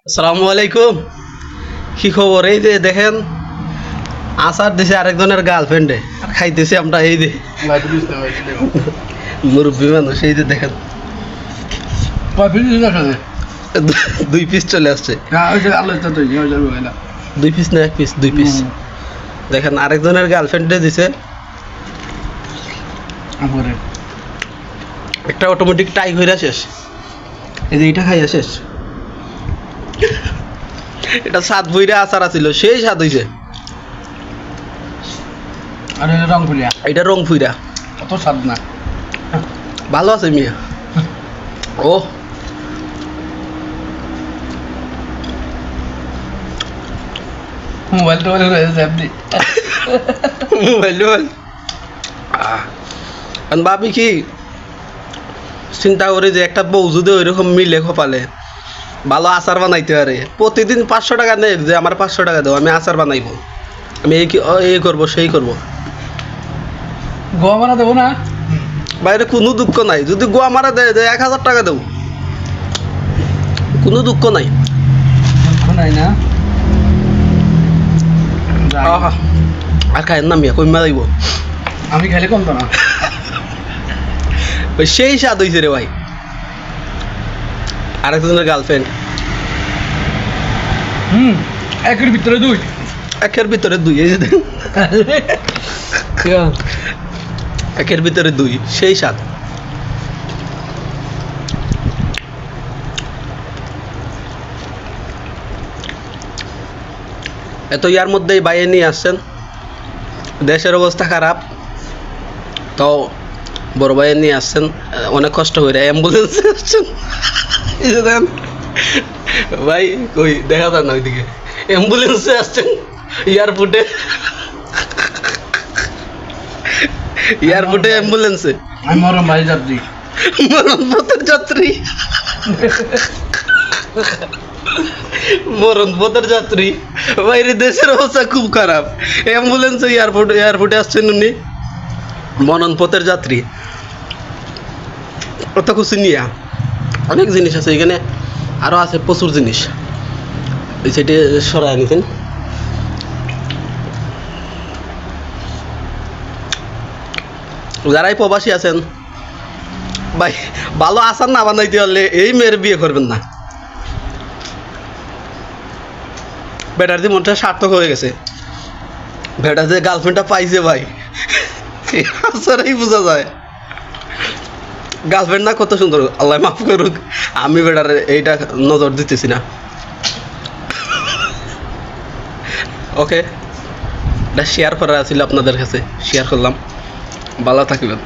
আসসালামু আলাইকুম। কি খবর? এই যে দেখেন আচার দিছে আরেকজনের গার্লফ্রেন্ডে, আর খাইতেছি আমরা। এই যে মুরব্বী মানুষ, এই যে দেখেন দুই পিস চলে আসছে। 2 পিস না 1 পিস? 2 পিস। দেখেন আরেকজনের গার্লফ্রেন্ডে দিছে একটা অটোমেটিক টাই হইরা শেষ। এই যে এটা খাইয়া শেষ। এটা স্বাদ বইরা আচার আছিল, সেই স্বাদ হইছে। আর এটা রং ফুলিয়া, এটা রং ফুইরা অত স্বাদ না। ভালো আছে মিয়া। ও মোবাইল টোবাইল রয়েছে আপনি মোবাইল ভাবি কি চিন্তা করি যে একটা বউ যদি ওইরকম মিলে কপালে ভালো আচার বানাইতে পারে, প্রতিদিন 500 টাকা নেই যে আমার 500 টাকা দেবো, আমি আচার বানাইবো, আমি এই করবো সেই করবো। গোয়া মারা দেবো না, বাইরে কোনো দুঃখ নাই। যদি গোয়া মারা দেয় 1000 টাকা দেবো, কোনো দুঃখ নাই। দুঃখ নাই না। আহা, আর খায়েন না মিয়া, কইমা যাইব। আমি খাইলে কমতো না। ওই সেই স্বাদ হয়েছে রে ভাই। আরেকজনের গার্লফ্রেন্ড, একের ভিতরে দুই। একের ভিতরে 2। এই যে দেখেন, একের ভিতরে 2, সেই স্বাদ। এত ইয়ার মধ্যেই বাইরে নিয়ে আসছেন। দেশের অবস্থা খারাপ, তো বড় ভাইয়ে নিয়ে আসছেন অনেক কষ্ট করে, অ্যাম্বুলেন্সে আসছেন। এই যে দেখেন ভাই, কই দেখা যায় না ওইদিকে, অ্যাম্বুলেন্সে আসছেন এয়ারপোর্টে, এয়ারপোর্টে অ্যাম্বুলেন্সে। আমি মরম ভাই যাত্রী, মরণপথের যাত্রী, মরণপথের যাত্রী। বাইরে দেশের অবস্থা খুব খারাপ, অ্যাম্বুলেন্সে এয়ারপোর্টে আসছেন উনি, মরণপথের যাত্রী। অত কিছু নিয়ে অনেক জিনিস আছে এখানে, আরও আছে প্রচুর জিনিস। এই সাইডে সরাই নিতেন। যারাই প্রবাসী আছেন ভাই, ভালো আচার না বানাইতে পারলে এই মেয়ের বিয়ে করবেন না। বেটার যে মনটা সার্থক হয়ে গেছে, বেটার যে গার্লফ্রেন্ডটা পাইছে ভাই, আচারেই বোঝা যায় গার্লফ্রেন্ড না কত সুন্দর। আল্লাহ মাফ করুক, আমি বেটার এইটা নজর দিতেছি না। ওকে, এটা শেয়ার করা ছিল আপনাদের কাছে, শেয়ার করলাম। ভালো থাকবেন।